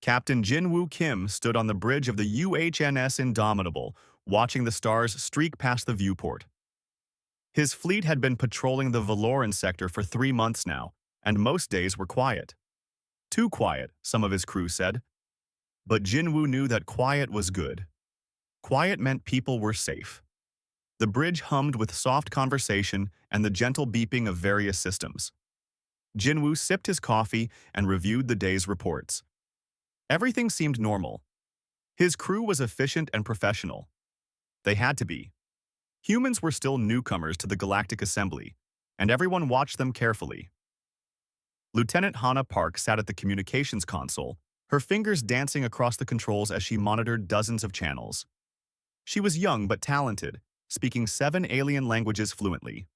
Captain Jinwoo Kim stood on the bridge of the UHNS Indomitable, watching the stars streak past the viewport. His fleet had been patrolling the Valoran sector for 3 months now, and most days were quiet. Too quiet, some of his crew said. But Jinwoo knew that quiet was good. Quiet meant people were safe. The bridge hummed with soft conversation and the gentle beeping of various systems. Jinwoo sipped his coffee and reviewed the day's reports. Everything seemed normal. His crew was efficient and professional. They had to be. Humans were still newcomers to the Galactic Assembly, and everyone watched them carefully. Lieutenant Hana Park sat at the communications console, her fingers dancing across the controls as she monitored dozens of channels. She was young but talented, speaking 7 alien languages fluently.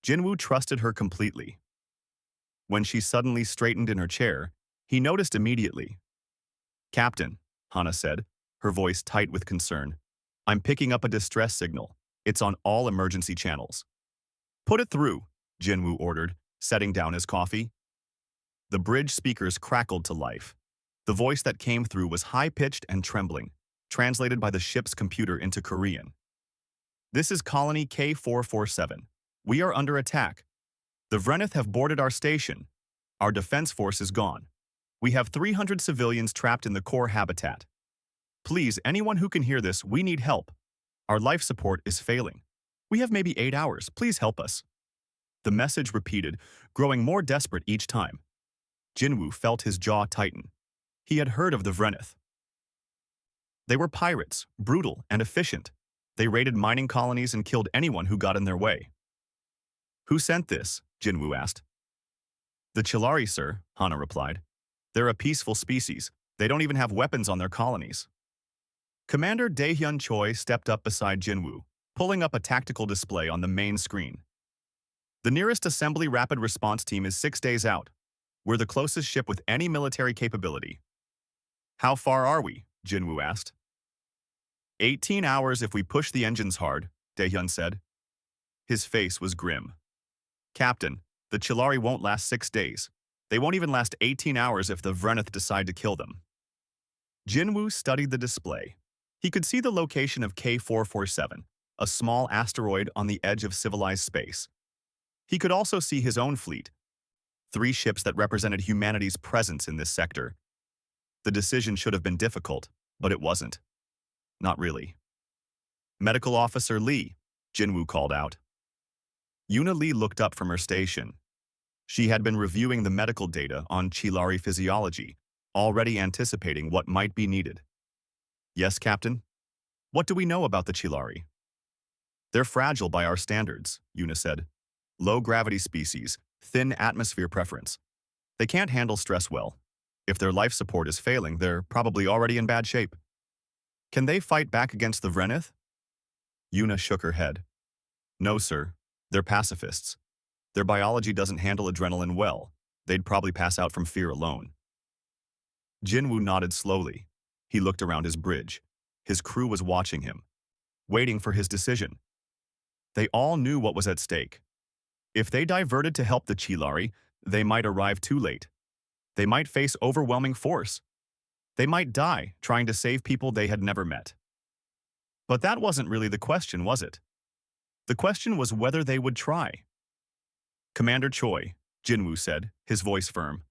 Jinwoo trusted her completely. When she suddenly straightened in her chair, he noticed immediately. "Captain," Hana said, her voice tight with concern, "I'm picking up a distress signal. It's on all emergency channels." "Put it through," Jinwoo ordered, setting down his coffee. The bridge speakers crackled to life. The voice that came through was high-pitched and trembling, translated by the ship's computer into Korean. "This is Colony K447. We are under attack. The Vreneth have boarded our station. Our defense force is gone. We have 300 civilians trapped in the core habitat. Please, anyone who can hear this, we need help. Our life support is failing. We have maybe 8 hours. Please help us." The message repeated, growing more desperate each time. Jinwoo felt his jaw tighten. He had heard of the Vreneth. They were pirates, brutal and efficient. They raided mining colonies and killed anyone who got in their way. "Who sent this?" Jinwoo asked. "The Chilari, sir," Hana replied. "They're a peaceful species. They don't even have weapons on their colonies." Commander Daehyun Choi stepped up beside Jinwoo, pulling up a tactical display on the main screen. "The nearest assembly rapid response team is 6 days out. We're the closest ship with any military capability." "How far are we?" Jinwoo asked. 18 hours if we push the engines hard," Daehyun said. His face was grim. "Captain, the Chilari won't last 6 days. They won't even last 18 hours if the Vreneth decide to kill them." Jinwoo studied the display. He could see the location of K447, a small asteroid on the edge of civilized space. He could also see his own fleet, 3 ships that represented humanity's presence in this sector. The decision should have been difficult, but it wasn't. Not really. "Medical Officer Lee," Jinwoo called out. Yuna Lee looked up from her station. She had been reviewing the medical data on Chilari physiology, already anticipating what might be needed. "Yes, Captain? What do we know about the Chilari?" "They're fragile by our standards," Yuna said. "Low-gravity species, thin atmosphere preference. They can't handle stress well. If their life support is failing, they're probably already in bad shape." "Can they fight back against the Vreneth?" Yuna shook her head. "No, sir. They're pacifists. Their biology doesn't handle adrenaline well. They'd probably pass out from fear alone." Jinwoo nodded slowly. He looked around his bridge. His crew was watching him, waiting for his decision. They all knew what was at stake. If they diverted to help the Chilari, they might arrive too late. They might face overwhelming force. They might die trying to save people they had never met. But that wasn't really the question, was it? The question was whether they would try. "Commander Choi," Jinwoo said, his voice firm.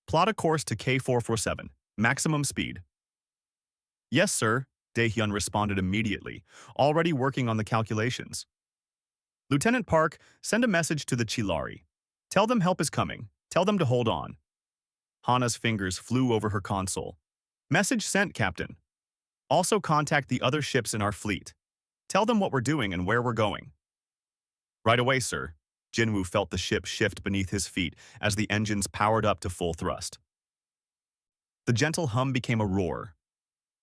"Plot a course to K447, maximum speed." "Yes, sir," Daehyun responded immediately, already working on the calculations. "Lieutenant Park, send a message to the Chilari. Tell them help is coming. Tell them to hold on." Hana's fingers flew over her console. "Message sent, Captain. Also contact the other ships in our fleet. Tell them what we're doing and where we're going." "Right away, sir." Jinwoo felt the ship shift beneath his feet as the engines powered up to full thrust. The gentle hum became a roar.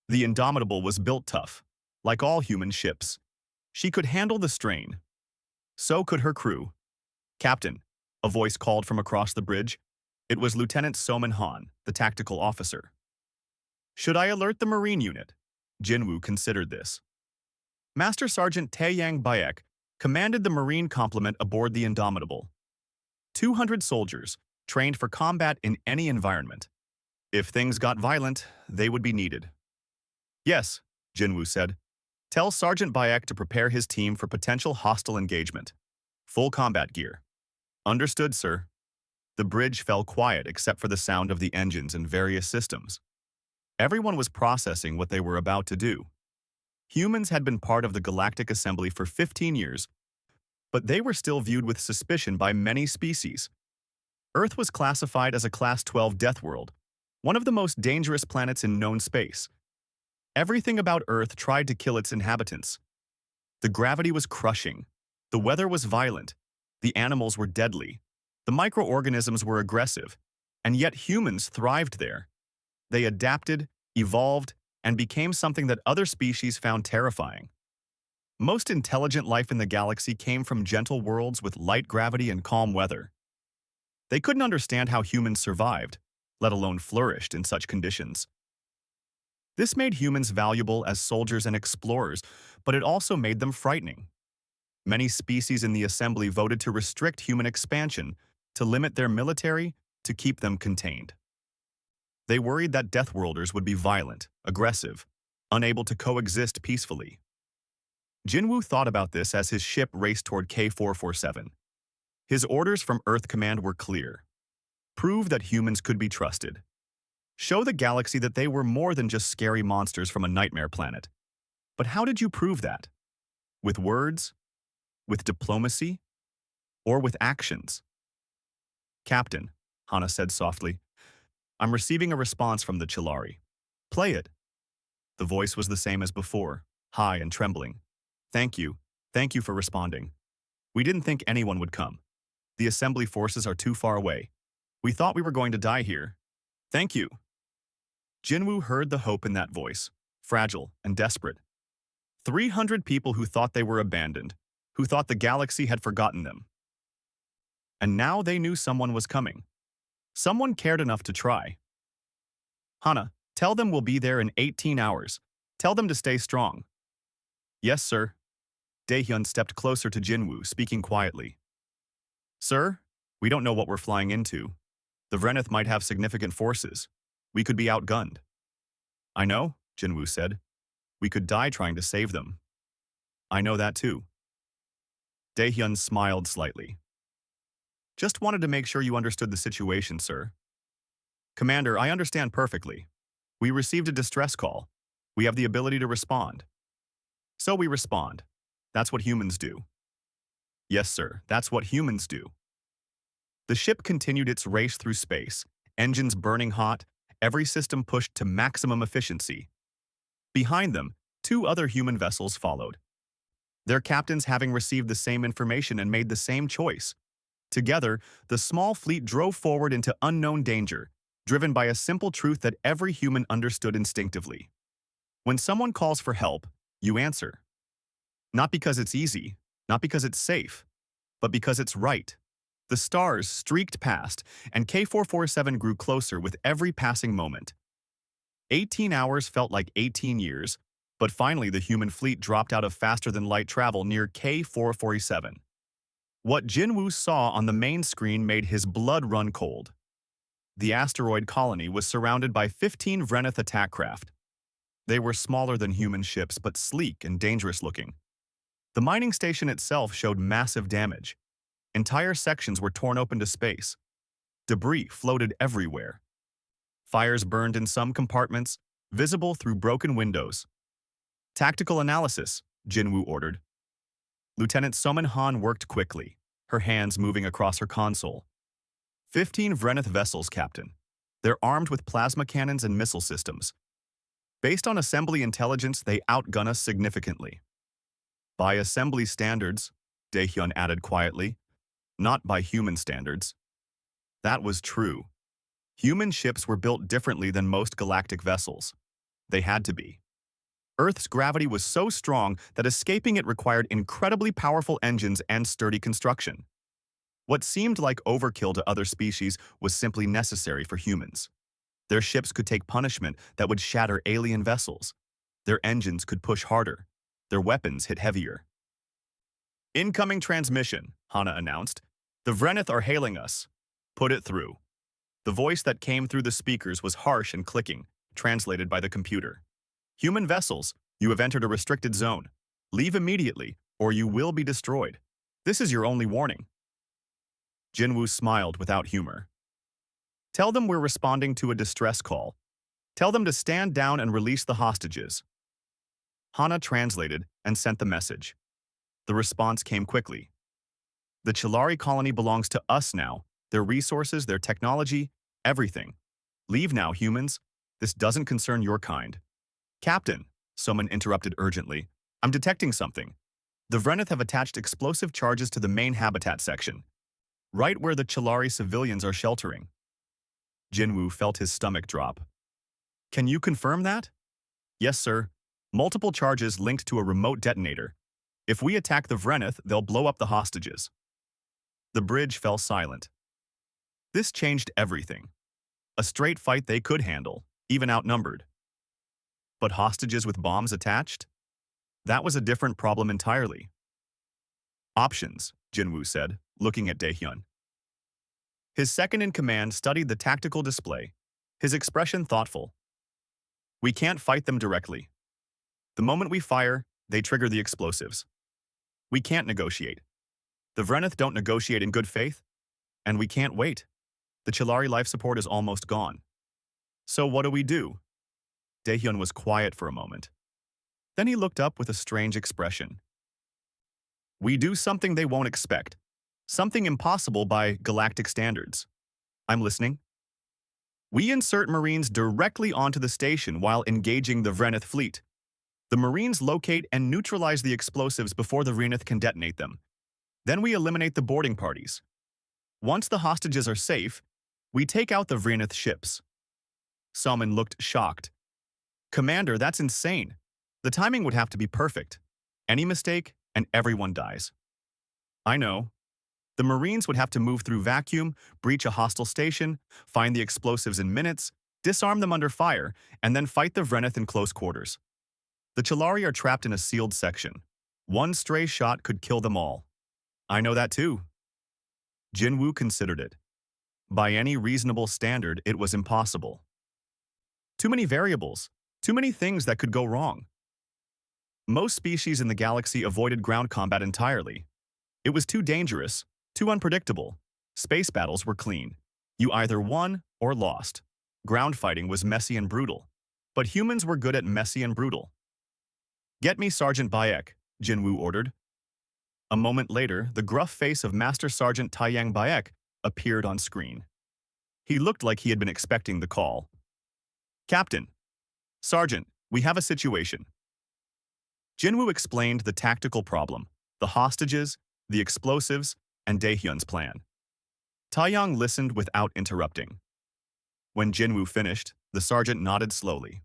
The Indomitable was built tough, like all human ships. She could handle the strain. So could her crew. "Captain," a voice called from across the bridge. It was Lieutenant Soman Han, the tactical officer. "Should I alert the Marine unit?" Jinwoo considered this. Master Sergeant Taeyang Bayek commanded the Marine complement aboard the Indomitable. 200 soldiers, trained for combat in any environment. If things got violent, they would be needed. Yes, Jinwoo said. Tell Sergeant Bayek to prepare his team for potential hostile engagement. Full combat gear. Understood, sir. The bridge fell quiet except for the sound of the engines and various systems. Everyone was processing what they were about to do. Humans had been part of the Galactic Assembly for 15 years, but they were still viewed with suspicion by many species. Earth was classified as a Class 12 death world, one of the most dangerous planets in known space. Everything about Earth tried to kill its inhabitants. The gravity was crushing. The weather was violent. The animals were deadly. The microorganisms were aggressive. And yet humans thrived there. They adapted, evolved, and became something that other species found terrifying. Most intelligent life in the galaxy came from gentle worlds with light gravity and calm weather. They couldn't understand how humans survived, let alone flourished in such conditions. This made humans valuable as soldiers and explorers, but it also made them frightening. Many species in the assembly voted to restrict human expansion, to limit their military, to keep them contained. They worried that Deathworlders would be violent, aggressive, unable to coexist peacefully. Jinwoo thought about this as his ship raced toward K447. His orders from Earth Command were clear. Prove that humans could be trusted. Show the galaxy that they were more than just scary monsters from a nightmare planet. But how did you prove that? With words? With diplomacy? Or with actions? Captain, Hana said softly, I'm receiving a response from the Chilari. Play it. The voice was the same as before, high and trembling. Thank you for responding. We didn't think anyone would come. The assembly forces are too far away. We thought we were going to die here. Thank you. Jinwoo heard the hope in that voice, fragile and desperate. 300 people who thought they were abandoned, who thought the galaxy had forgotten them. And now they knew someone was coming. Someone cared enough to try. Hana, tell them we'll be there in 18 hours. Tell them to stay strong. Yes, sir. Daehyun stepped closer to Jinwoo, speaking quietly. Sir, we don't know what we're flying into. The Vreneth might have significant forces. We could be outgunned. I know, Jinwoo said. We could die trying to save them. I know that too. Daehyun smiled slightly. Just wanted to make sure you understood the situation, sir. Commander, I understand perfectly. We received a distress call. We have the ability to respond. So we respond. That's what humans do. Yes, sir, that's what humans do. The ship continued its race through space, engines burning hot, every system pushed to maximum efficiency. Behind them, 2 other human vessels followed. Their captains having received the same information and made the same choice. Together, the small fleet drove forward into unknown danger, driven by a simple truth that every human understood instinctively. When someone calls for help, you answer. Not because it's easy, not because it's safe, but because it's right. The stars streaked past, and K447 grew closer with every passing moment. 18 hours felt like 18 years, but finally the human fleet dropped out of faster-than-light travel near K447. What Jinwoo saw on the main screen made his blood run cold. The asteroid colony was surrounded by 15 Vreneth attack craft. They were smaller than human ships, but sleek and dangerous-looking. The mining station itself showed massive damage. Entire sections were torn open to space. Debris floated everywhere. Fires burned in some compartments, visible through broken windows. Tactical analysis, Jinwoo ordered. Lieutenant Soman Han worked quickly, her hands moving across her console. 15 Vreneth vessels, Captain. They're armed with plasma cannons and missile systems. Based on assembly intelligence, they outgun us significantly. By assembly standards, Daehyun added quietly, not by human standards. That was true. Human ships were built differently than most galactic vessels. They had to be. Earth's gravity was so strong that escaping it required incredibly powerful engines and sturdy construction. What seemed like overkill to other species was simply necessary for humans. Their ships could take punishment that would shatter alien vessels. Their engines could push harder. Their weapons hit heavier. Incoming transmission, Hana announced. The Vreneth are hailing us. Put it through. The voice that came through the speakers was harsh and clicking, translated by the computer. Human vessels, you have entered a restricted zone. Leave immediately, or you will be destroyed. This is your only warning. Jinwoo smiled without humor. Tell them we're responding to a distress call. Tell them to stand down and release the hostages. Hana translated and sent the message. The response came quickly. The Chilari colony belongs to us now. Their resources, their technology, everything. Leave now, humans. This doesn't concern your kind. Captain, someone interrupted urgently. I'm detecting something. The Vreneth have attached explosive charges to the main habitat section, right where the Chilari civilians are sheltering. Jinwoo felt his stomach drop. Can you confirm that? Yes, sir. Multiple charges linked to a remote detonator. If we attack the Vreneth, they'll blow up the hostages. The bridge fell silent. This changed everything. A straight fight they could handle, even outnumbered. But hostages with bombs attached? That was a different problem entirely. Options, Jinwoo said, looking at Daehyun. His second-in-command studied the tactical display, his expression thoughtful. We can't fight them directly. The moment we fire, they trigger the explosives. We can't negotiate. The Vreneth don't negotiate in good faith, and we can't wait. The Chilari life support is almost gone. So what do we do? Daehyun was quiet for a moment. Then he looked up with a strange expression. We do something they won't expect. Something impossible by galactic standards. I'm listening. We insert Marines directly onto the station while engaging the Vreneth fleet. The Marines locate and neutralize the explosives before the Vreneth can detonate them. Then we eliminate the boarding parties. Once the hostages are safe, we take out the Vreneth ships. Salman looked shocked. Commander, that's insane. The timing would have to be perfect. Any mistake, and everyone dies. I know. The Marines would have to move through vacuum, breach a hostile station, find the explosives in minutes, disarm them under fire, and then fight the Vreneth in close quarters. The Chilari are trapped in a sealed section. One stray shot could kill them all. I know that too. Jinwoo considered it. By any reasonable standard, it was impossible. Too many variables, too many things that could go wrong. Most species in the galaxy avoided ground combat entirely. It was too dangerous, too unpredictable. Space battles were clean. You either won or lost. Ground fighting was messy and brutal. But humans were good at messy and brutal. Get me Sergeant Bayek, Jinwoo ordered. A moment later, the gruff face of Master Sergeant Taeyang Bayek appeared on screen. He looked like he had been expecting the call. Captain. Sergeant, we have a situation. Jinwoo explained the tactical problem, the hostages, the explosives, and Daehyun's plan. Taeyang listened without interrupting. When Jinwoo finished, the sergeant nodded slowly.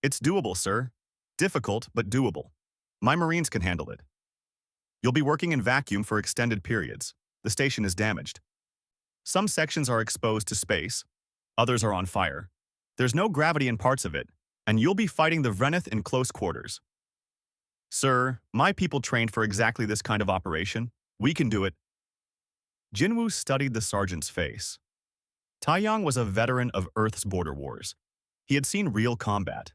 It's doable, sir. Difficult, but doable. My Marines can handle it. You'll be working in vacuum for extended periods. The station is damaged. Some sections are exposed to space, others are on fire. There's no gravity in parts of it, and you'll be fighting the Vreneth in close quarters. Sir, my people trained for exactly this kind of operation. We can do it. Jinwoo studied the sergeant's face. Taeyang was a veteran of Earth's border wars. He had seen real combat.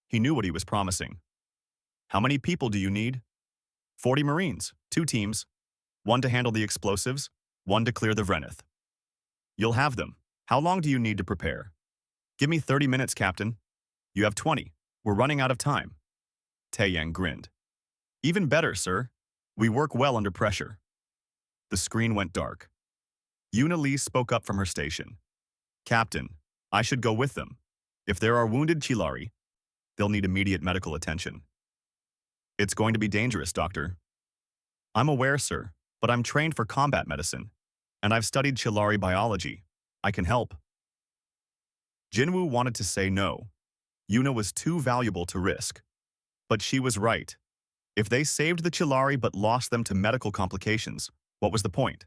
He knew what he was promising. How many people do you need? 40 Marines, 2 teams, 1 to handle the explosives, 1 to clear the Vreneth. You'll have them. How long do you need to prepare? Give me 30 minutes, Captain. You have 20. We're running out of time. Taeyang grinned. Even better, sir. We work well under pressure. The screen went dark. Yuna Lee spoke up from her station. Captain, I should go with them. If there are wounded Chilari, they'll need immediate medical attention. It's going to be dangerous, Doctor. I'm aware, sir, but I'm trained for combat medicine, and I've studied Chilari biology. I can help. Jinwoo wanted to say no. Yuna was too valuable to risk. But she was right. If they saved the Chilari but lost them to medical complications, what was the point?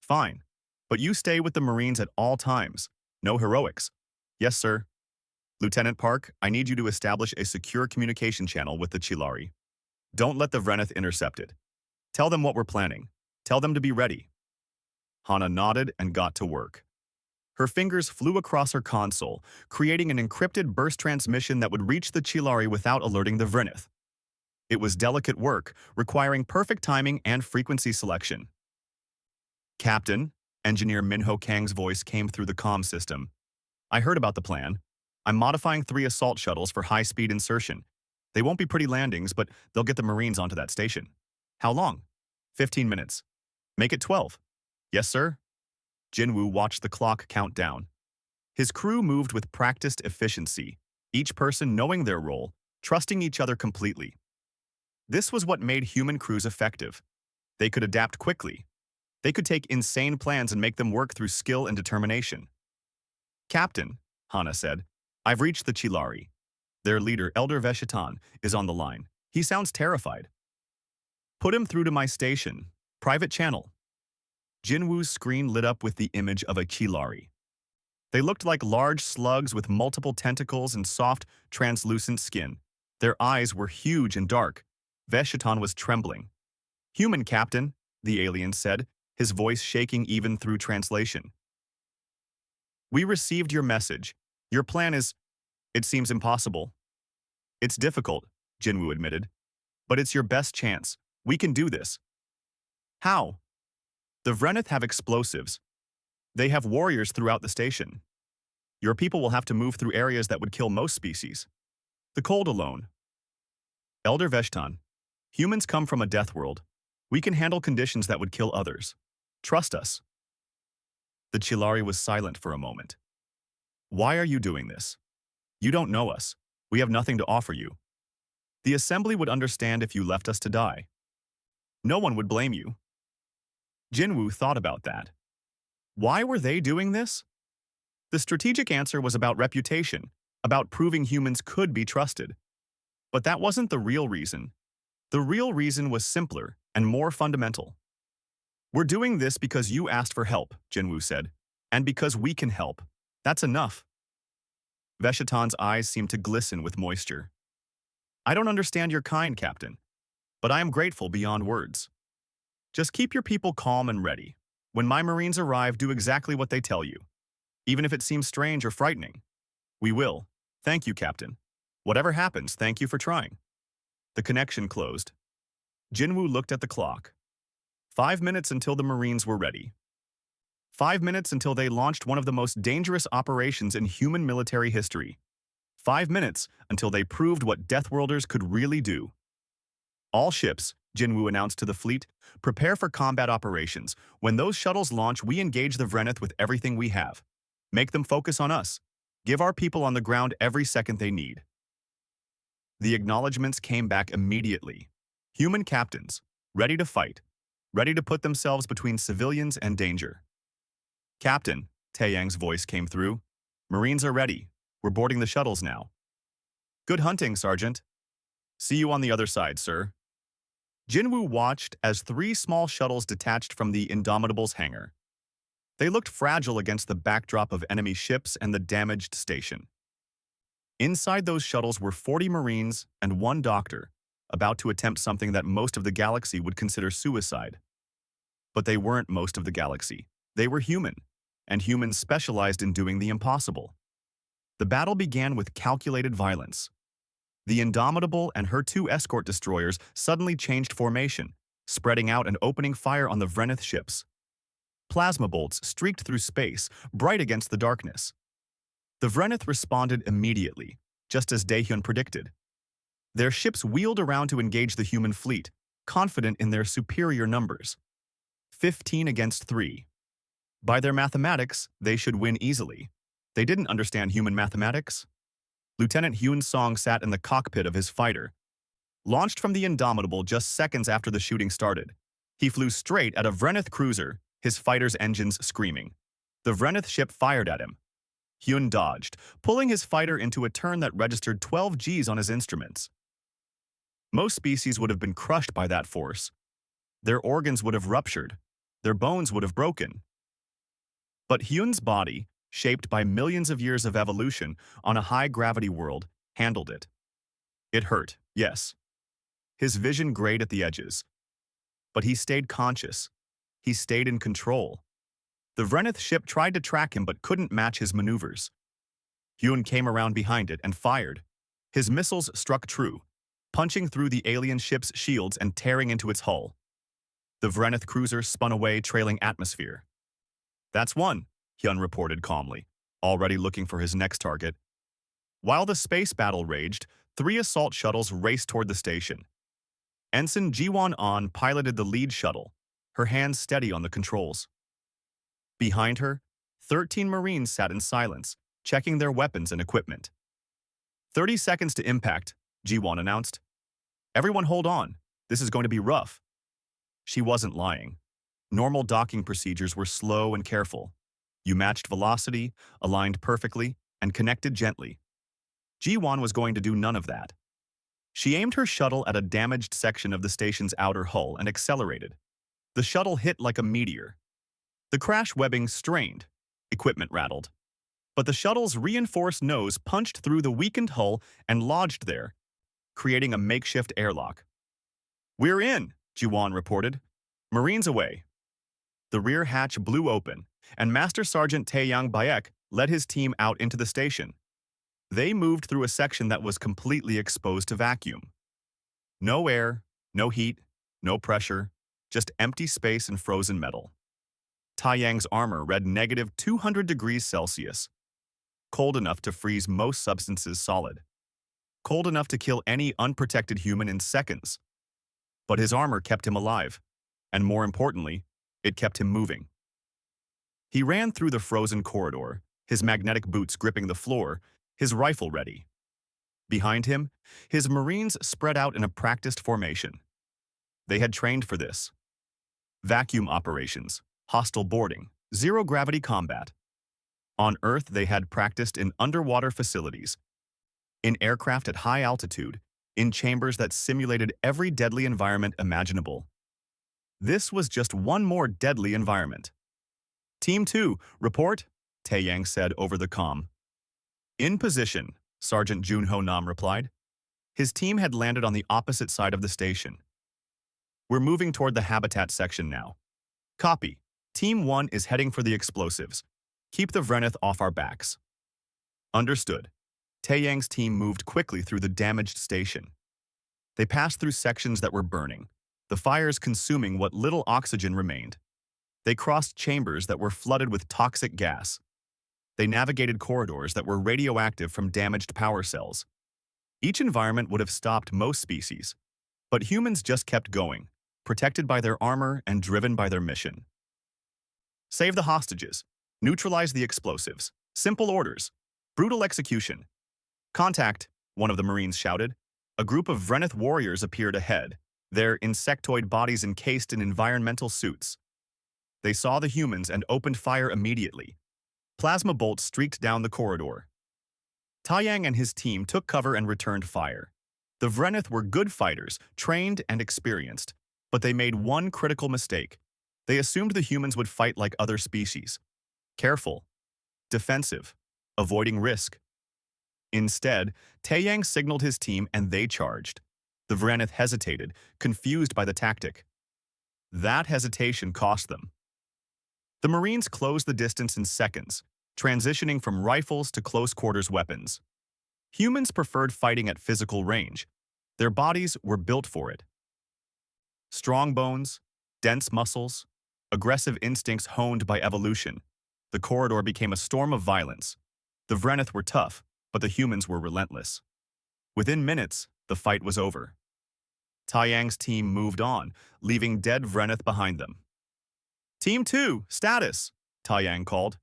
Fine, but you stay with the Marines at all times. No heroics. Yes, sir. Lieutenant Park, I need you to establish a secure communication channel with the Chilari. Don't let the Vreneth intercept it. Tell them what we're planning. Tell them to be ready. Hana nodded and got to work. Her fingers flew across her console, creating an encrypted burst transmission that would reach the Chilari without alerting the Vrenith. It was delicate work, requiring perfect timing and frequency selection. Captain, Engineer Minho Kang's voice came through the comm system. I heard about the plan. I'm modifying 3 assault shuttles for high-speed insertion. They won't be pretty landings, but they'll get the Marines onto that station. How long? 15 minutes. Make it 12. Yes, sir? Jinwoo watched the clock count down. His crew moved with practiced efficiency, each person knowing their role, trusting each other completely. This was what made human crews effective. They could adapt quickly. They could take insane plans and make them work through skill and determination. Captain, Hana said, I've reached the Chilari. Their leader, Elder Veshitan, is on the line. He sounds terrified. Put him through to my station. Private channel. Jinwoo's screen lit up with the image of a Chilari. They looked like large slugs with multiple tentacles and soft, translucent skin. Their eyes were huge and dark. Veshitan was trembling. Human captain, the alien said, his voice shaking even through translation. We received your message. Your plan is... It seems impossible. It's difficult, Jinwoo admitted. But it's your best chance. We can do this. How? The Vrenith have explosives. They have warriors throughout the station. Your people will have to move through areas that would kill most species. The cold alone. Elder Veshtan, humans come from a death world. We can handle conditions that would kill others. Trust us. The Chilari was silent for a moment. Why are you doing this? You don't know us. We have nothing to offer you. The assembly would understand if you left us to die. No one would blame you. Jinwoo thought about that. Why were they doing this? The strategic answer was about reputation, about proving humans could be trusted. But that wasn't the real reason. The real reason was simpler and more fundamental. We're doing this because you asked for help, Jinwoo said, and because we can help. That's enough. Veshitan's eyes seemed to glisten with moisture. I don't understand your kind, Captain, but I am grateful beyond words. Just keep your people calm and ready. When my Marines arrive, do exactly what they tell you, even if it seems strange or frightening. We will. Thank you, Captain. Whatever happens, thank you for trying. The connection closed. Jinwoo looked at the clock. 5 minutes until the Marines were ready. 5 minutes until they launched one of the most dangerous operations in human military history. 5 minutes until they proved what Deathworlders could really do. All ships, Jinwoo announced to the fleet, prepare for combat operations. When those shuttles launch, we engage the Vrenith with everything we have. Make them focus on us. Give our people on the ground every second they need. The acknowledgements came back immediately. Human captains, ready to fight, ready to put themselves between civilians and danger. Captain, Taeyang's voice came through. Marines are ready. We're boarding the shuttles now. Good hunting, Sergeant. See you on the other side, sir. Jinwoo watched as 3 small shuttles detached from the Indomitable's hangar. They looked fragile against the backdrop of enemy ships and the damaged station. Inside those shuttles were 40 Marines and 1 doctor, about to attempt something that most of the galaxy would consider suicide. But they weren't most of the galaxy. They were human, and humans specialized in doing the impossible. The battle began with calculated violence. The Indomitable and her 2 escort destroyers suddenly changed formation, spreading out and opening fire on the Vrenith ships. Plasma bolts streaked through space, bright against the darkness. The Vrenith responded immediately, just as Daehyun predicted. Their ships wheeled around to engage the human fleet, confident in their superior numbers. 15 against 3. By their mathematics, they should win easily. They didn't understand human mathematics. Lieutenant Hyun Song sat in the cockpit of his fighter. Launched from the Indomitable just seconds after the shooting started, he flew straight at a Vrenith cruiser, his fighter's engines screaming. The Vrenith ship fired at him. Hyun dodged, pulling his fighter into a turn that registered 12 Gs on his instruments. Most species would have been crushed by that force. Their organs would have ruptured. Their bones would have broken. But Hyun's body, shaped by millions of years of evolution on a high-gravity world, handled it. It hurt, yes. His vision grayed at the edges. But he stayed conscious. He stayed in control. The Vrenith ship tried to track him but couldn't match his maneuvers. Hyun came around behind it and fired. His missiles struck true, punching through the alien ship's shields and tearing into its hull. The Vrenith cruiser spun away, trailing atmosphere. "That's one," Hyun reported calmly, already looking for his next target. While the space battle raged, 3 assault shuttles raced toward the station. Ensign Jiwon An piloted the lead shuttle, her hands steady on the controls. Behind her, 13 Marines sat in silence, checking their weapons and equipment. 30 seconds to impact, Jiwon announced. "Everyone hold on. This is going to be rough." She wasn't lying. Normal docking procedures were slow and careful. You matched velocity, aligned perfectly, and connected gently. Jiwon was going to do none of that. She aimed her shuttle at a damaged section of the station's outer hull and accelerated. The shuttle hit like a meteor. The crash webbing strained. Equipment rattled. But the shuttle's reinforced nose punched through the weakened hull and lodged there, creating a makeshift airlock. "We're in," Jiwon reported. "Marines away." The rear hatch blew open, and Master Sergeant Taeyang Bayek led his team out into the station. They moved through a section that was completely exposed to vacuum. No air, no heat, no pressure, just empty space and frozen metal. Taeyang's armor read -200 degrees Celsius, cold enough to freeze most substances solid, cold enough to kill any unprotected human in seconds. But his armor kept him alive, and more importantly, it kept him moving. He ran through the frozen corridor, his magnetic boots gripping the floor, his rifle ready. Behind him, his Marines spread out in a practiced formation. They had trained for this. Vacuum operations, hostile boarding, zero-gravity combat. On Earth, they had practiced in underwater facilities, in aircraft at high altitude, in chambers that simulated every deadly environment imaginable. This was just one more deadly environment. "Team 2, report," Taeyang said over the comm. "In position," Sergeant Junho Nam replied. His team had landed on the opposite side of the station. "We're moving toward the habitat section now." "Copy. Team 1 is heading for the explosives. Keep the Vrenith off our backs." "Understood." Taeyang's team moved quickly through the damaged station. They passed through sections that were burning, the fires consuming what little oxygen remained. They crossed chambers that were flooded with toxic gas. They navigated corridors that were radioactive from damaged power cells. Each environment would have stopped most species, but humans just kept going, protected by their armor and driven by their mission. "Save the hostages. Neutralize the explosives. Simple orders. Brutal execution." "Contact," one of the Marines shouted. A group of Vrenith warriors appeared ahead, their insectoid bodies encased in environmental suits. They saw the humans and opened fire immediately. Plasma bolts streaked down the corridor. Taeyang and his team took cover and returned fire. The Vrenith were good fighters, trained and experienced, but they made one critical mistake. They assumed the humans would fight like other species. Careful, defensive, avoiding risk. Instead, Taeyang signaled his team and they charged. The Vrenith hesitated, confused by the tactic. That hesitation cost them. The Marines closed the distance in seconds, transitioning from rifles to close-quarters weapons. Humans preferred fighting at physical range. Their bodies were built for it. Strong bones, dense muscles, aggressive instincts honed by evolution. The corridor became a storm of violence. The Vrenith were tough, but the humans were relentless. Within minutes, the fight was over. Taeyang's team moved on, leaving dead Vrenith behind them. "Team 2, status," Taeyang called.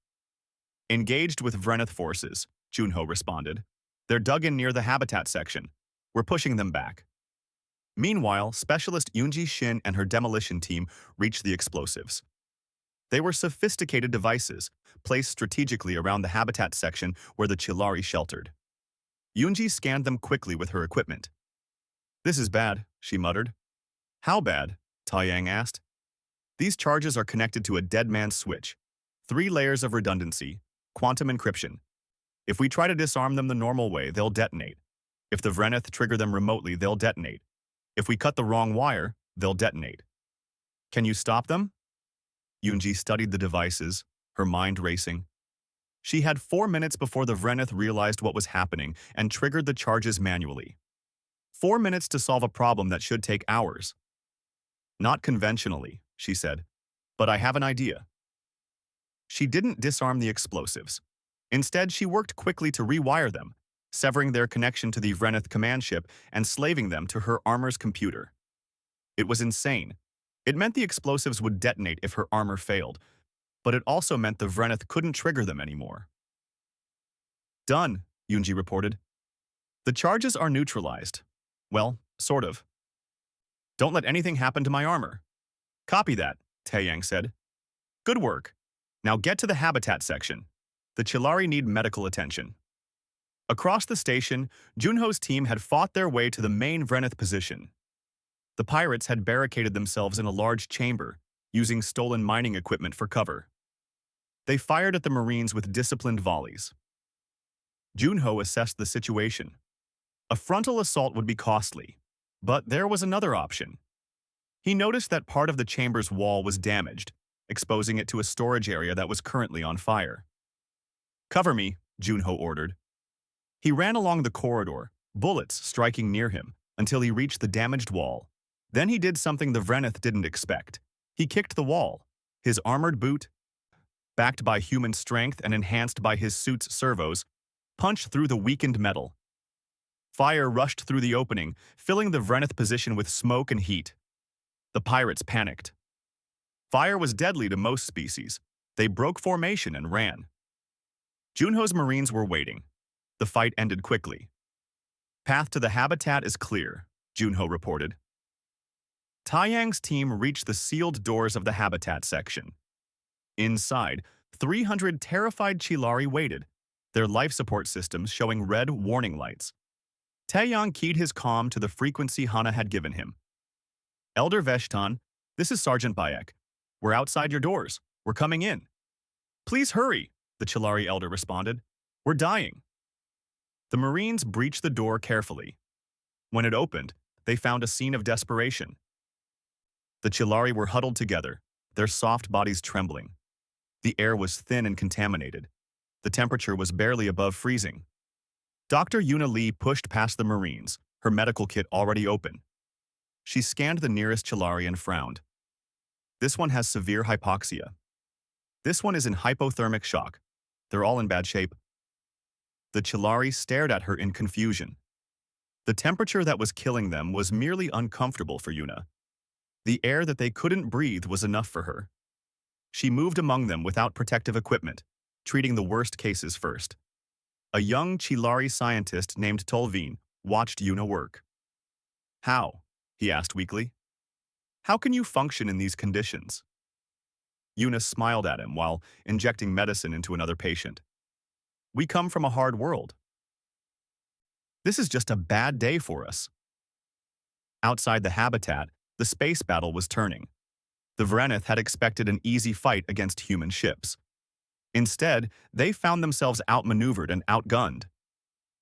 "Engaged with Vrenith forces," Junho responded. "They're dug in near the habitat section. We're pushing them back." Meanwhile, Specialist Yoonji Shin and her demolition team reached the explosives. They were sophisticated devices, placed strategically around the habitat section where the Chilari sheltered. Yoonji scanned them quickly with her equipment. "This is bad," she muttered. "How bad?" Taeyang asked. "These charges are connected to a dead man's switch. 3 layers of redundancy, quantum encryption. If we try to disarm them the normal way, they'll detonate. If the Vrenith trigger them remotely, they'll detonate. If we cut the wrong wire, they'll detonate. Can you stop them?" Yoonji studied the devices, her mind racing. She had 4 minutes before the Vreneth realized what was happening and triggered the charges manually. 4 minutes to solve a problem that should take hours. Not conventionally, she said, but I have an idea. She didn't disarm the explosives. Instead, she worked quickly to rewire them, severing their connection to the Vreneth command ship and slaving them to her armor's computer. It was insane. It meant the explosives would detonate if her armor failed, but it also meant the Vreneth couldn't trigger them anymore. Done, Yunji reported. The charges are neutralized. Well, sort of. Don't let anything happen to my armor. Copy that, Taeyang said. Good work. Now get to the habitat section. The Chilari need medical attention. Across the station, Junho's team had fought their way to the main Vreneth position. The pirates had barricaded themselves in a large chamber, using stolen mining equipment for cover. They fired at the Marines with disciplined volleys. Junho assessed the situation. A frontal assault would be costly, but there was another option. He noticed that part of the chamber's wall was damaged, exposing it to a storage area that was currently on fire. Cover me, Junho ordered. He ran along the corridor, bullets striking near him, until he reached the damaged wall. Then he did something the Vreneth didn't expect. He kicked the wall. His armored boot, backed by human strength and enhanced by his suit's servos, punched through the weakened metal. Fire rushed through the opening, filling the Vreneth position with smoke and heat. The pirates panicked. Fire was deadly to most species. They broke formation and ran. Junho's Marines were waiting. The fight ended quickly. Path to the habitat is clear, Junho reported. Taeyang's team reached the sealed doors of the habitat section. Inside, 300 terrified Chilari waited, their life support systems showing red warning lights. Taeyang keyed his comm to the frequency Hana had given him. Elder Veshtan, this is Sergeant Bayek. We're outside your doors. We're coming in. Please hurry, the Chilari elder responded. We're dying. The Marines breached the door carefully. When it opened, they found a scene of desperation. The Chilari were huddled together, their soft bodies trembling. The air was thin and contaminated. The temperature was barely above freezing. Dr. Yuna Lee pushed past the Marines, her medical kit already open. She scanned the nearest Chilari and frowned. This one has severe hypoxia. This one is in hypothermic shock. They're all in bad shape. The Chilari stared at her in confusion. The temperature that was killing them was merely uncomfortable for Yuna. The air that they couldn't breathe was enough for her. She moved among them without protective equipment, treating the worst cases first. A young Chilari scientist named Tolveen watched Yuna work. How? He asked weakly. How can you function in these conditions? Yuna smiled at him while injecting medicine into another patient. We come from a hard world. This is just a bad day for us. Outside the habitat, the space battle was turning. The Vreneth had expected an easy fight against human ships. Instead, they found themselves outmaneuvered and outgunned.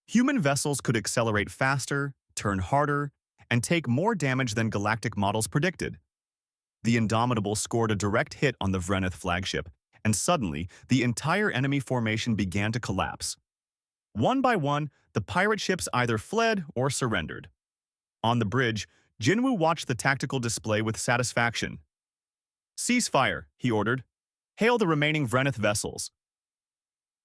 Human vessels could accelerate faster, turn harder, and take more damage than galactic models predicted. The Indomitable scored a direct hit on the Vreneth flagship, and suddenly, the entire enemy formation began to collapse. One by one, the pirate ships either fled or surrendered. On the bridge, Jinwoo watched the tactical display with satisfaction. Cease fire, he ordered. Hail the remaining Vreneth vessels.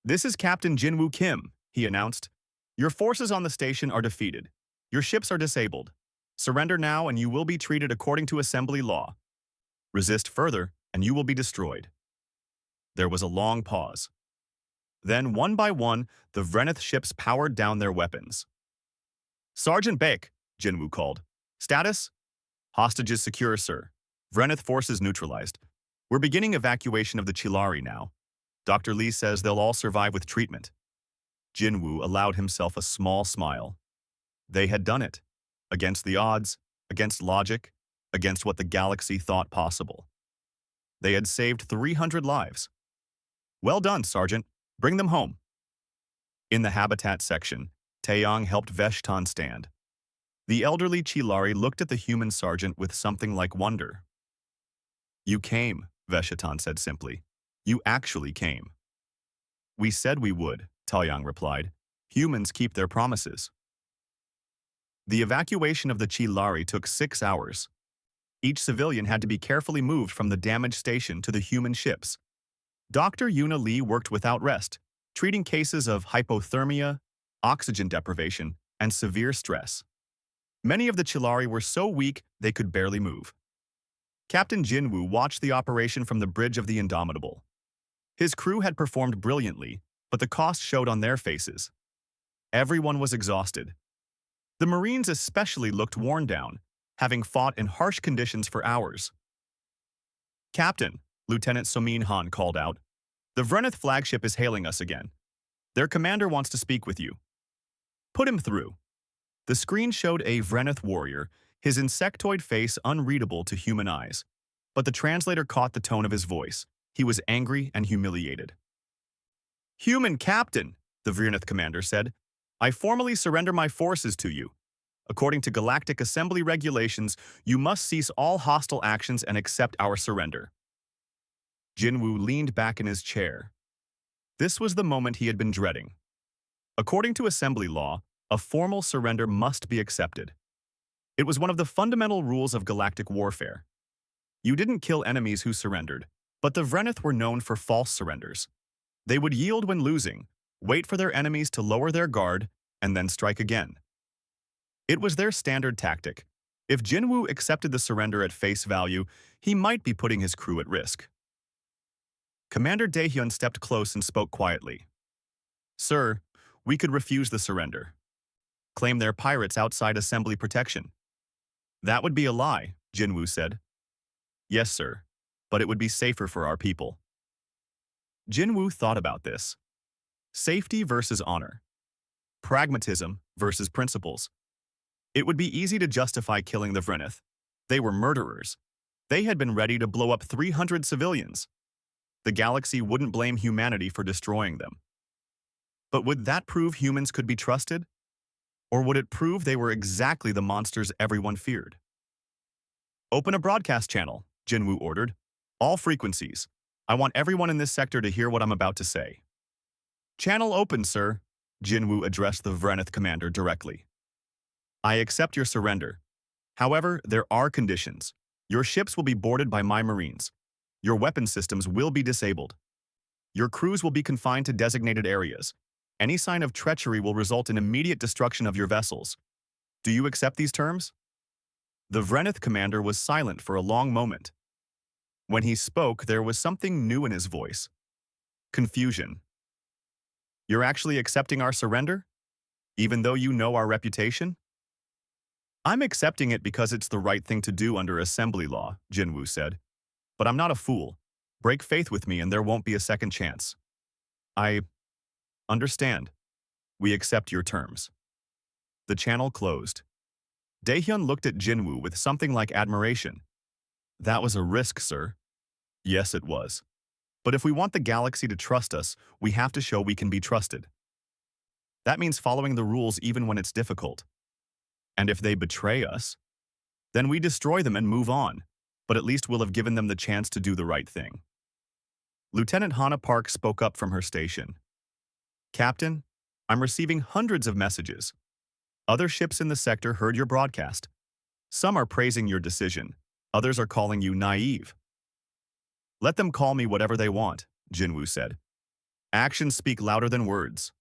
This is Captain Jinwoo Kim, he announced. Your forces on the station are defeated. Your ships are disabled. Surrender now and you will be treated according to assembly law. Resist further and you will be destroyed. There was a long pause. Then, one by one, the Vreneth ships powered down their weapons. Sergeant Baek, Jinwoo called. Status? Hostages secure, sir. Vreneth forces neutralized. We're beginning evacuation of the Chilari now. Dr. Lee says they'll all survive with treatment. Jinwoo allowed himself a small smile. They had done it. Against the odds, against logic, against what the galaxy thought possible. They had saved 300 lives. Well done, Sergeant. Bring them home. In the habitat section, Taeyang helped Veshtan stand. The elderly Chilari looked at the human sergeant with something like wonder. You came, Veshtan said simply. You actually came. We said we would, Taoyang replied. Humans keep their promises. The evacuation of the Chilari took 6 hours. Each civilian had to be carefully moved from the damaged station to the human ships. Dr. Yuna Lee worked without rest, treating cases of hypothermia, oxygen deprivation, and severe stress. Many of the Chilari were so weak they could barely move. Captain Jinwoo watched the operation from the bridge of the Indomitable. His crew had performed brilliantly, but the cost showed on their faces. Everyone was exhausted. The Marines especially looked worn down, having fought in harsh conditions for hours. Captain, Lieutenant Somin Han called out, the Vreneth flagship is hailing us again. Their commander wants to speak with you. Put him through. The screen showed a Vreneth warrior, his insectoid face unreadable to human eyes. But the translator caught the tone of his voice. He was angry and humiliated. Human captain, the Vreneth commander said, I formally surrender my forces to you. According to Galactic Assembly regulations, you must cease all hostile actions and accept our surrender. Jinwoo leaned back in his chair. This was the moment he had been dreading. According to Assembly law, a formal surrender must be accepted. It was one of the fundamental rules of galactic warfare. You didn't kill enemies who surrendered, but the Vreneth were known for false surrenders. They would yield when losing, wait for their enemies to lower their guard, and then strike again. It was their standard tactic. If Jinwoo accepted the surrender at face value, he might be putting his crew at risk. Commander Daehyun stepped close and spoke quietly. Sir, we could refuse the surrender. Claim they're pirates outside Assembly protection. That would be a lie, Jinwoo said. Yes, sir, but it would be safer for our people. Jinwoo thought about this. Safety versus honor. Pragmatism versus principles. It would be easy to justify killing the Vreneth. They were murderers. They had been ready to blow up 300 civilians. The galaxy wouldn't blame humanity for destroying them. But would that prove humans could be trusted? Or would it prove they were exactly the monsters everyone feared? Open a broadcast channel, Jinwoo ordered. All frequencies. I want everyone in this sector to hear what I'm about to say. Channel open, sir, Jinwoo addressed the Vreneth commander directly. I accept your surrender. However, there are conditions. Your ships will be boarded by my Marines. Your weapon systems will be disabled. Your crews will be confined to designated areas. Any sign of treachery will result in immediate destruction of your vessels. Do you accept these terms? The Vreneth commander was silent for a long moment. When he spoke, there was something new in his voice. Confusion. You're actually accepting our surrender? Even though you know our reputation? I'm accepting it because it's the right thing to do under Assembly law, Jinwoo said. But I'm not a fool. Break faith with me and there won't be a second chance. I understand. We accept your terms. The channel closed. Daehyun looked at Jinwoo with something like admiration. That was a risk, sir. Yes, it was. But if we want the galaxy to trust us, we have to show we can be trusted. That means following the rules even when it's difficult. And if they betray us, then we destroy them and move on, but at least we'll have given them the chance to do the right thing. Lieutenant Hana Park spoke up from her station. Captain, I'm receiving hundreds of messages. Other ships in the sector heard your broadcast. Some are praising your decision. Others are calling you naive. Let them call me whatever they want, Jinwoo said. Actions speak louder than words.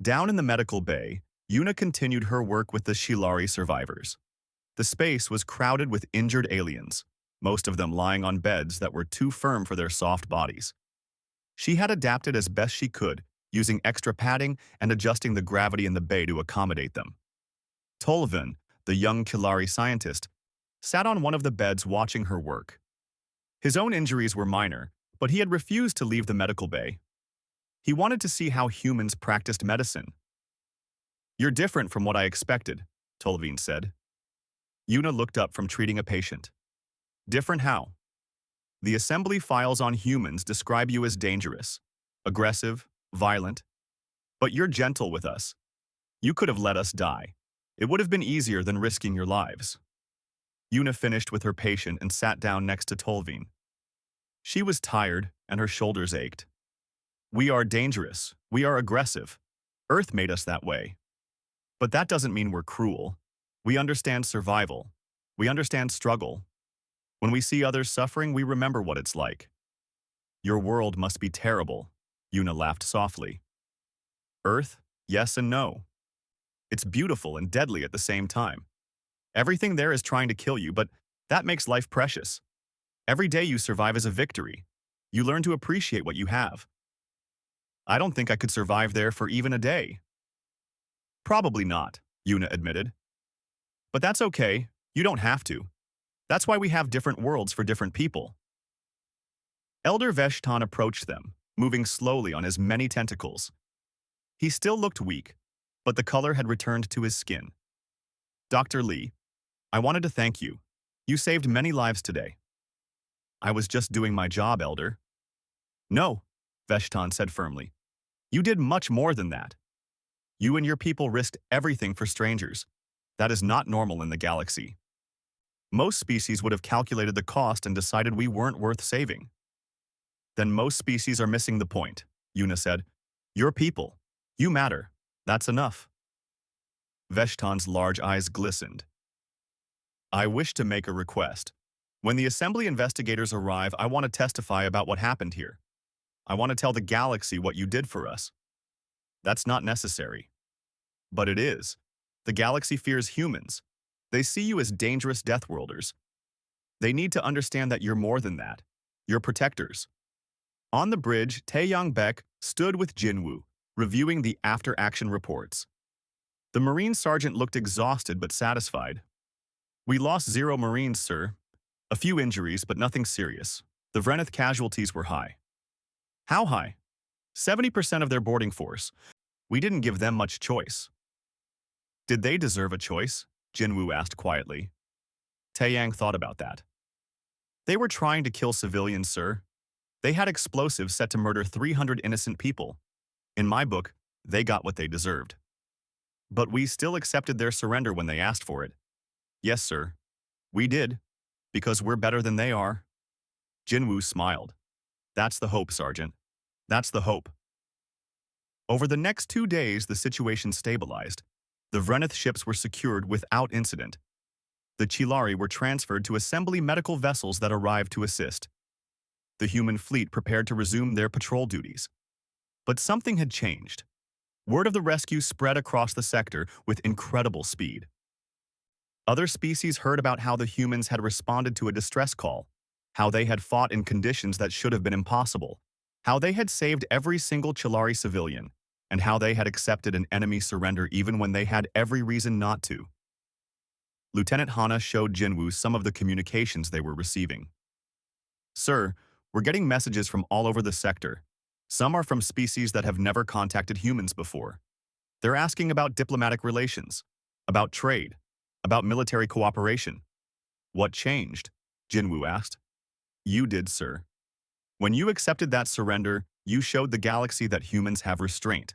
Down in the medical bay, Yuna continued her work with the Chilari survivors. The space was crowded with injured aliens, most of them lying on beds that were too firm for their soft bodies. She had adapted as best she could, using extra padding and adjusting the gravity in the bay to accommodate them. Tolvin, the young Chilari scientist, sat on one of the beds watching her work. His own injuries were minor, but he had refused to leave the medical bay. He wanted to see how humans practiced medicine. You're different from what I expected, Tolvin said. Yuna looked up from treating a patient. Different how? The assembly files on humans describe you as dangerous, aggressive, violent. But you're gentle with us. You could have let us die. It would have been easier than risking your lives. Yuna finished with her patient and sat down next to Tolvin. She was tired, and her shoulders ached. We are dangerous. We are aggressive. Earth made us that way. But that doesn't mean we're cruel. We understand survival. We understand struggle. When we see others suffering, we remember what it's like. Your world must be terrible, Yuna laughed softly. Earth, yes and no. It's beautiful and deadly at the same time. Everything there is trying to kill you, but that makes life precious. Every day you survive is a victory. You learn to appreciate what you have. I don't think I could survive there for even a day. Probably not, Yuna admitted. But that's okay. You don't have to. That's why we have different worlds for different people. Elder Veshtan approached them, moving slowly on his many tentacles. He still looked weak, but the color had returned to his skin. Dr. Lee, I wanted to thank you. You saved many lives today. I was just doing my job, Elder. No, Veshtan said firmly. You did much more than that. You and your people risked everything for strangers. That is not normal in the galaxy. Most species would have calculated the cost and decided we weren't worth saving. Then most species are missing the point, Yuna said. Your people. You matter. That's enough. Veshtan's large eyes glistened. I wish to make a request. When the Assembly investigators arrive, I want to testify about what happened here. I want to tell the galaxy what you did for us. That's not necessary. But it is. The galaxy fears humans. They see you as dangerous Deathworlders. They need to understand that you're more than that. You're protectors. On the bridge, Taeyang Baek stood with Jinwoo, reviewing the after-action reports. The Marine sergeant looked exhausted but satisfied. We lost 0 Marines, sir. A few injuries, but nothing serious. The Vreneth casualties were high. How high? 70% of their boarding force. We didn't give them much choice. Did they deserve a choice? Jinwoo asked quietly. Taeyang thought about that. They were trying to kill civilians, sir. They had explosives set to murder 300 innocent people. In my book, they got what they deserved. But we still accepted their surrender when they asked for it. Yes, sir. We did. Because we're better than they are. Jinwoo smiled. That's the hope, Sergeant. That's the hope. Over the next 2 days, the situation stabilized. The Vreneth ships were secured without incident. The Chilari were transferred to assembly medical vessels that arrived to assist. The human fleet prepared to resume their patrol duties. But something had changed. Word of the rescue spread across the sector with incredible speed. Other species heard about how the humans had responded to a distress call, how they had fought in conditions that should have been impossible, how they had saved every single Chilari civilian, and how they had accepted an enemy surrender even when they had every reason not to. Lieutenant Hana showed Jinwoo some of the communications they were receiving. Sir, we're getting messages from all over the sector. Some are from species that have never contacted humans before. They're asking about diplomatic relations, about trade, about military cooperation. What changed? Jinwoo asked. You did, sir. When you accepted that surrender, you showed the galaxy that humans have restraint,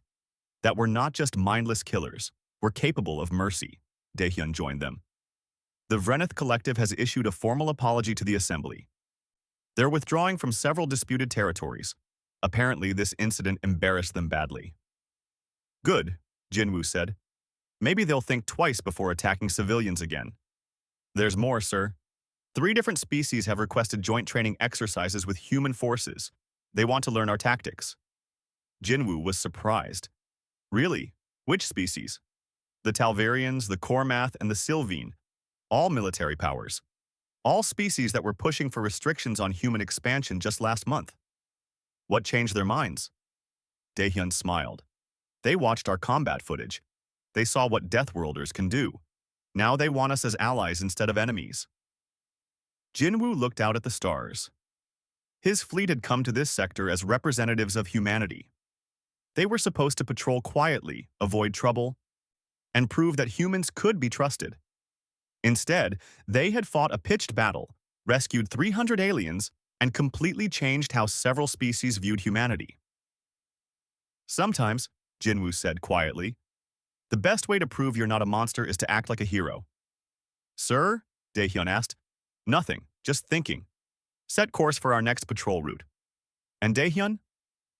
that we're not just mindless killers, we're capable of mercy. Daehyun joined them. The Vreneth Collective has issued a formal apology to the Assembly. They're withdrawing from several disputed territories. Apparently, this incident embarrassed them badly. Good, Jinwoo said. Maybe they'll think twice before attacking civilians again. There's more, sir. 3 different species have requested joint training exercises with human forces. They want to learn our tactics. Jinwoo was surprised. Really? Which species? The Talvarians, the Kormath, and the Sylvine. All military powers. All species that were pushing for restrictions on human expansion just last month. What changed their minds? Daehyun smiled. They watched our combat footage. They saw what Deathworlders can do. Now they want us as allies instead of enemies. Jinwoo looked out at the stars. His fleet had come to this sector as representatives of humanity. They were supposed to patrol quietly, avoid trouble, and prove that humans could be trusted. Instead, they had fought a pitched battle, rescued 300 aliens, and completely changed how several species viewed humanity. Sometimes, Jinwoo said quietly, the best way to prove you're not a monster is to act like a hero. Sir? Daehyun asked. Nothing, just thinking. Set course for our next patrol route. And Daehyun?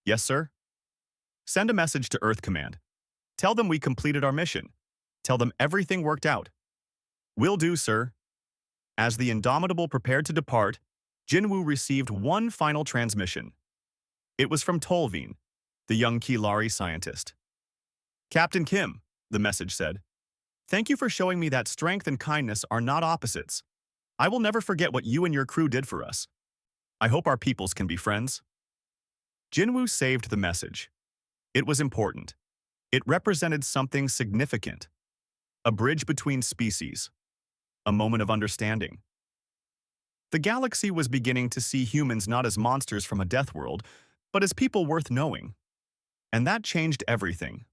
Yes, sir? Send a message to Earth Command. Tell them we completed our mission. Tell them everything worked out. Will do, sir. As the Indomitable prepared to depart, Jinwoo received one final transmission. It was from Tolveen, the young Kilari scientist. Captain Kim, the message said, thank you for showing me that strength and kindness are not opposites. I will never forget what you and your crew did for us. I hope our peoples can be friends. Jinwoo saved the message. It was important. It represented something significant. A bridge between species. A moment of understanding. The galaxy was beginning to see humans not as monsters from a death world, but as people worth knowing. And that changed everything.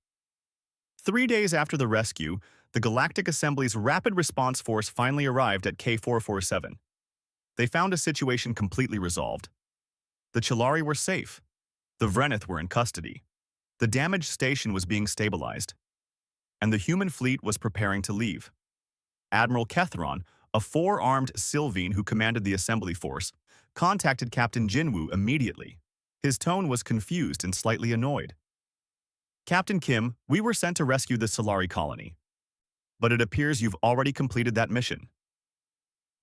3 days after the rescue, the Galactic Assembly's Rapid Response Force finally arrived at K447. They found a situation completely resolved. The Chilari were safe. The Vrenith were in custody. The damaged station was being stabilized. And the human fleet was preparing to leave. Admiral Kethron, a 4-armed Sylvine who commanded the assembly force, contacted Captain Jinwoo immediately. His tone was confused and slightly annoyed. Captain Kim, we were sent to rescue the Solari colony. But it appears you've already completed that mission.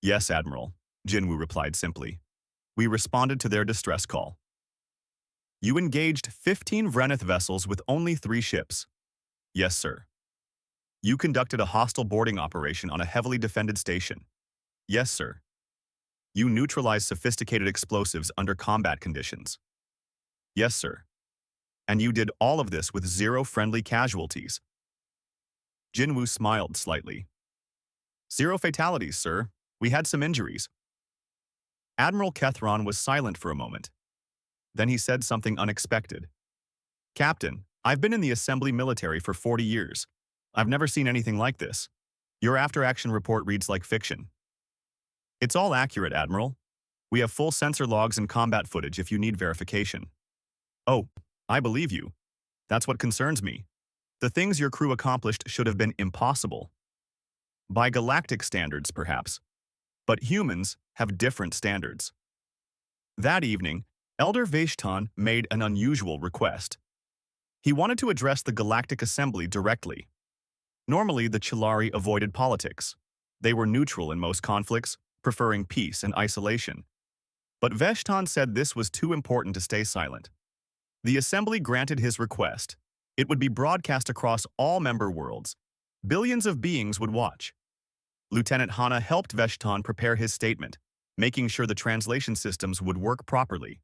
Yes, Admiral, Jinwoo replied simply. We responded to their distress call. You engaged 15 Vrenith vessels with only 3 ships. Yes, sir. You conducted a hostile boarding operation on a heavily defended station. Yes, sir. You neutralized sophisticated explosives under combat conditions. Yes, sir. And you did all of this with 0 friendly casualties. Jinwoo smiled slightly. 0 fatalities, sir. We had some injuries. Admiral Kethron was silent for a moment. Then he said something unexpected. Captain, I've been in the assembly military for 40 years. I've never seen anything like this. Your after-action report reads like fiction. It's all accurate, Admiral. We have full sensor logs and combat footage if you need verification. Oh, I believe you. That's what concerns me. The things your crew accomplished should have been impossible. By galactic standards, perhaps. But humans have different standards. That evening, Elder Vaishtan made an unusual request. He wanted to address the Galactic Assembly directly. Normally, the Chilari avoided politics. They were neutral in most conflicts, preferring peace and isolation. But Vaishtan said this was too important to stay silent. The Assembly granted his request. It would be broadcast across all member worlds. Billions of beings would watch. Lieutenant Hana helped Vaishtan prepare his statement, making sure the translation systems would work properly.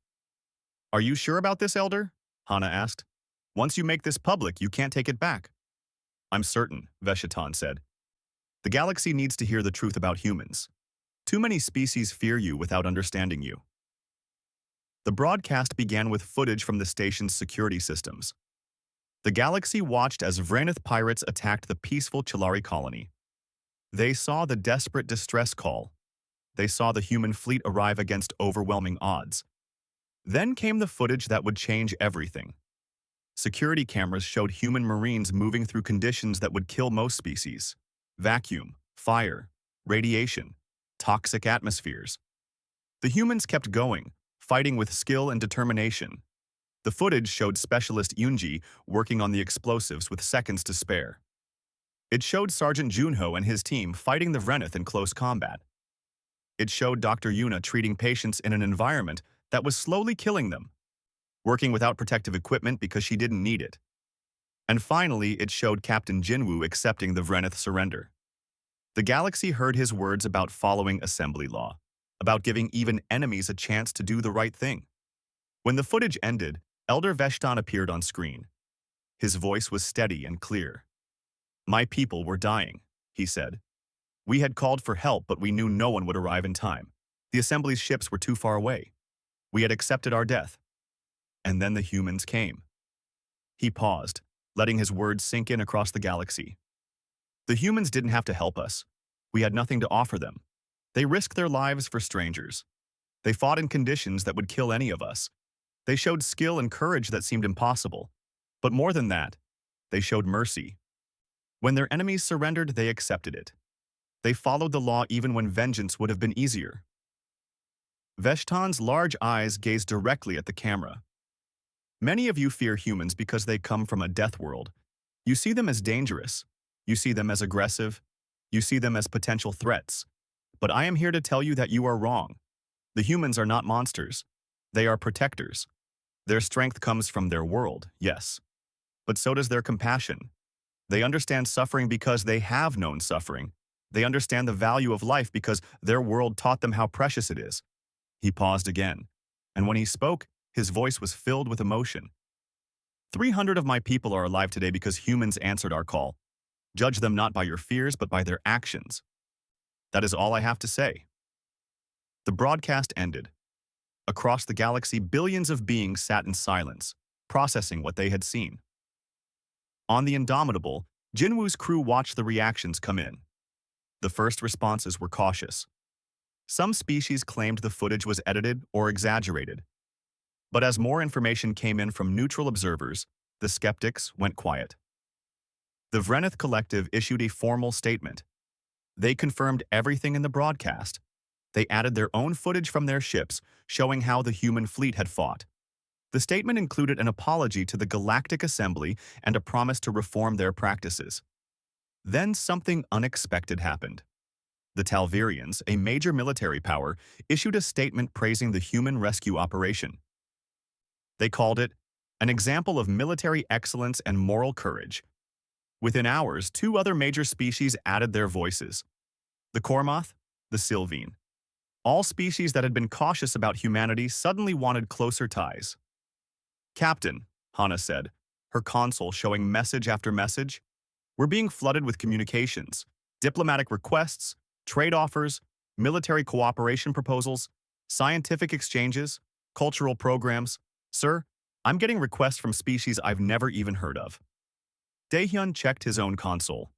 Are you sure about this, Elder? Hana asked. Once you make this public, you can't take it back. I'm certain, Vaishtan said. The galaxy needs to hear the truth about humans. Too many species fear you without understanding you. The broadcast began with footage from the station's security systems. The galaxy watched as Vrenith pirates attacked the peaceful Chilari colony. They saw the desperate distress call. They saw the human fleet arrive against overwhelming odds. Then came the footage that would change everything. Security cameras showed human marines moving through conditions that would kill most species. Vacuum, fire, radiation, toxic atmospheres. The humans kept going, fighting with skill and determination. The footage showed Specialist Yunji working on the explosives with seconds to spare. It showed Sergeant Junho and his team fighting the Vrenith in close combat. It showed Dr. Yuna treating patients in an environment that was slowly killing them, working without protective equipment because she didn't need it. And finally, it showed Captain Jinwoo accepting the Vrenith surrender. The galaxy heard his words about following assembly law, about giving even enemies a chance to do the right thing. When the footage ended, Elder Vaishtan appeared on screen. His voice was steady and clear. My people were dying, he said. We had called for help, but we knew no one would arrive in time. The assembly's ships were too far away. We had accepted our death. And then the humans came. He paused, letting his words sink in across the galaxy. The humans didn't have to help us. We had nothing to offer them. They risked their lives for strangers. They fought in conditions that would kill any of us. They showed skill and courage that seemed impossible. But more than that, they showed mercy. When their enemies surrendered, they accepted it. They followed the law even when vengeance would have been easier. Veshtan's large eyes gazed directly at the camera. Many of you fear humans because they come from a death world. You see them as dangerous. You see them as aggressive. You see them as potential threats. But I am here to tell you that you are wrong. The humans are not monsters. They are protectors. Their strength comes from their world, yes. But so does their compassion. They understand suffering because they have known suffering. They understand the value of life because their world taught them how precious it is. He paused again, and when he spoke, his voice was filled with emotion. 300 of my people are alive today because humans answered our call. Judge them not by your fears, but by their actions. That is all I have to say. The broadcast ended. Across the galaxy, billions of beings sat in silence, processing what they had seen. On the Indomitable, Jinwoo's crew watched the reactions come in. The first responses were cautious. Some species claimed the footage was edited or exaggerated. But as more information came in from neutral observers, the skeptics went quiet. The Vreneth Collective issued a formal statement. They confirmed everything in the broadcast. They added their own footage from their ships, showing how the human fleet had fought. The statement included an apology to the Galactic Assembly and a promise to reform their practices. Then something unexpected happened. The Talvirians, a major military power, issued a statement praising the human rescue operation. They called it an example of military excellence and moral courage. Within hours, two other major species added their voices: the Kormoth, the Sylvine. All species that had been cautious about humanity suddenly wanted closer ties. "Captain," Hana said, her console showing message after message, "we're being flooded with communications, diplomatic requests, trade offers, military cooperation proposals, scientific exchanges, cultural programs. Sir, I'm getting requests from species I've never even heard of." Daehyun checked his own console.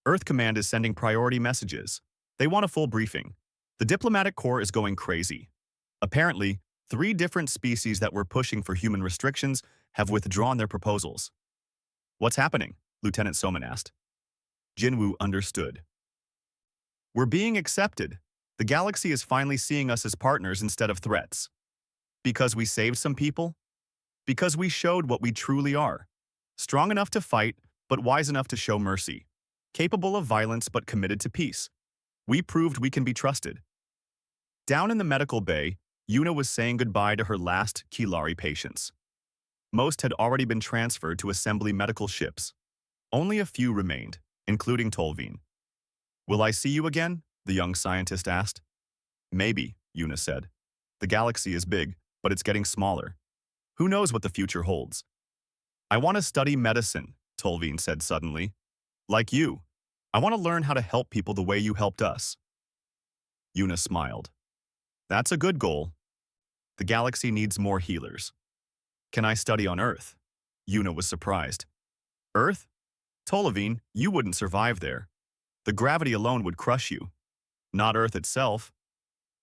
Earth Command is sending priority messages. They want a full briefing. The diplomatic corps is going crazy. Apparently, 3 different species that were pushing for human restrictions have withdrawn their proposals. "What's happening?" Lieutenant Soman asked. Jinwoo understood. "We're being accepted. The galaxy is finally seeing us as partners instead of threats. Because we saved some people? Because we showed what we truly are. Strong enough to fight, but wise enough to show mercy. Capable of violence, but committed to peace. We proved we can be trusted." Down in the medical bay, Yuna was saying goodbye to her last Kilari patients. Most had already been transferred to assembly medical ships. Only a few remained, including Tolveen. "Will I see you again?" the young scientist asked. "Maybe," Yuna said. "The galaxy is big, but it's getting smaller. Who knows what the future holds?" "I want to study medicine," Tolveen said suddenly. "Like you. I want to learn how to help people the way you helped us." Yuna smiled. "That's a good goal. The galaxy needs more healers." "Can I study on Earth?" Yuna was surprised. "Earth? Tolveen, you wouldn't survive there. The gravity alone would crush you. Not Earth itself,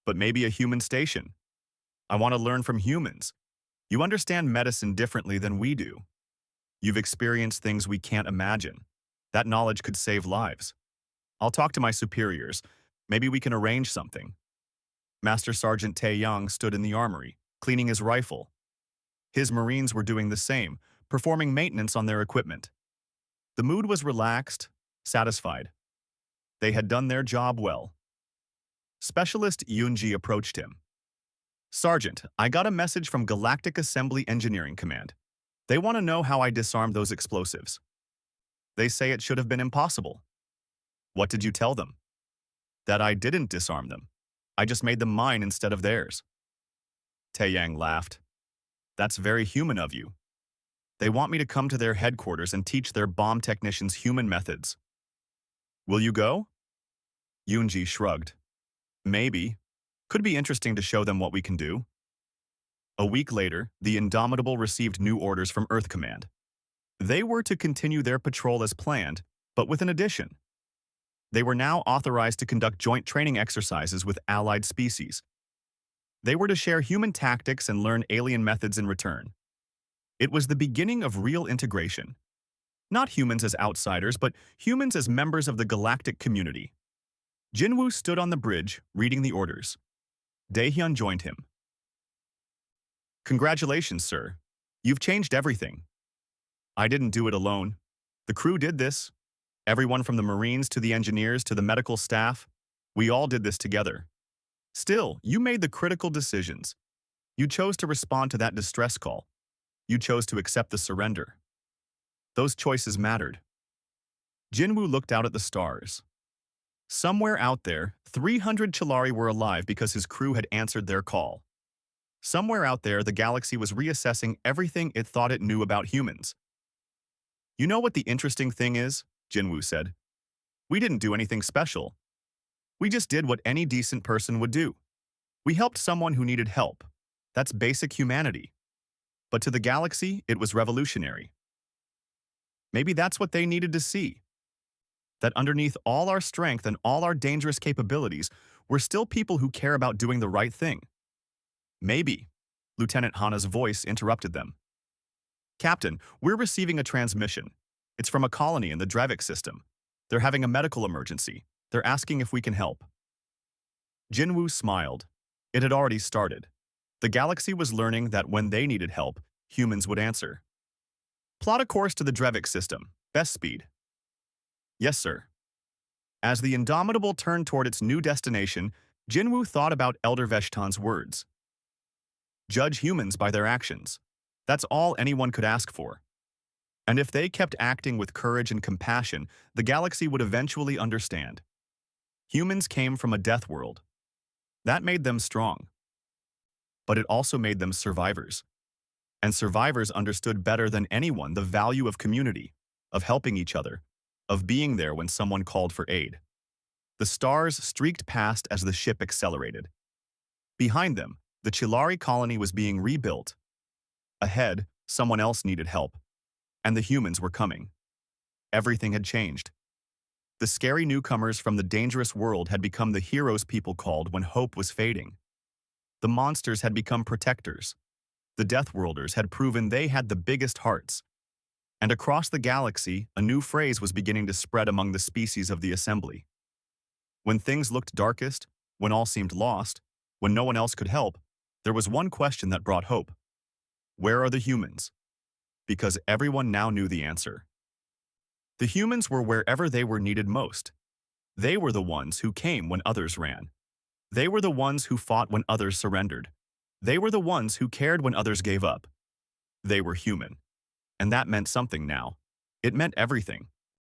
but maybe a human station. I want to learn from humans. You understand medicine differently than we do. You've experienced things we can't imagine. That knowledge could save lives. I'll talk to my superiors. Maybe we can arrange something." Master Sergeant Taeyang stood in the armory, cleaning his rifle. His Marines were doing the same, performing maintenance on their equipment. The mood was relaxed, satisfied. They had done their job well. Specialist Yunji approached him. "Sergeant, I got a message from Galactic Assembly Engineering Command. They want to know how I disarmed those explosives. They say it should have been impossible." "What did you tell them?" "That I didn't disarm them. I just made them mine instead of theirs." Taeyang laughed. "That's very human of you. They want me to come to their headquarters and teach their bomb technicians human methods." "Will you go?" Yunji shrugged. "Maybe. Could be interesting to show them what we can do." A week later, the Indomitable received new orders from Earth Command. They were to continue their patrol as planned, but with an addition. They were now authorized to conduct joint training exercises with allied species. They were to share human tactics and learn alien methods in return. It was the beginning of real integration. Not humans as outsiders, but humans as members of the galactic community. Jinwoo stood on the bridge, reading the orders. Daehyun joined him. Congratulations, sir. You've changed everything. I didn't do it alone. The crew did this. Everyone from the Marines to the engineers to the medical staff. We all did this together. Still, you made the critical decisions. You chose to respond to that distress call. You chose to accept the surrender. Those choices mattered. Jinwoo looked out at the stars. Somewhere out there, 300 Chilari were alive because his crew had answered their call. Somewhere out there, the galaxy was reassessing everything it thought it knew about humans. You know what the interesting thing is? Jinwoo said. We didn't do anything special. We just did what any decent person would do. We helped someone who needed help. That's basic humanity. But to the galaxy, it was revolutionary. Maybe that's what they needed to see. That underneath all our strength and all our dangerous capabilities, we're still people who care about doing the right thing. Maybe, Lieutenant Hana's voice interrupted them. Captain, we're receiving a transmission. It's from a colony in the Drevik system. They're having a medical emergency. They're asking if we can help. Jinwoo smiled. It had already started. The galaxy was learning that when they needed help, humans would answer. Plot a course to the Drevik system. Best speed. Yes, sir. As the Indomitable turned toward its new destination, Jinwoo thought about Elder Veshtan's words. Judge humans by their actions. That's all anyone could ask for. And if they kept acting with courage and compassion, the galaxy would eventually understand. Humans came from a death world. That made them strong. But it also made them survivors. And survivors understood better than anyone the value of community, of helping each other, of being there when someone called for aid. The stars streaked past as the ship accelerated. Behind them, the Chilari colony was being rebuilt. Ahead, someone else needed help. And the humans were coming. Everything had changed. The scary newcomers from the dangerous world had become the heroes people called when hope was fading. The monsters had become protectors. The Deathworlders had proven they had the biggest hearts. And across the galaxy, a new phrase was beginning to spread among the species of the assembly. When things looked darkest, when all seemed lost, when no one else could help, there was one question that brought hope. Where are the humans? Because everyone now knew the answer. The humans were wherever they were needed most. They were the ones who came when others ran. They were the ones who fought when others surrendered. They were the ones who cared when others gave up. They were human. And that meant something now. It meant everything.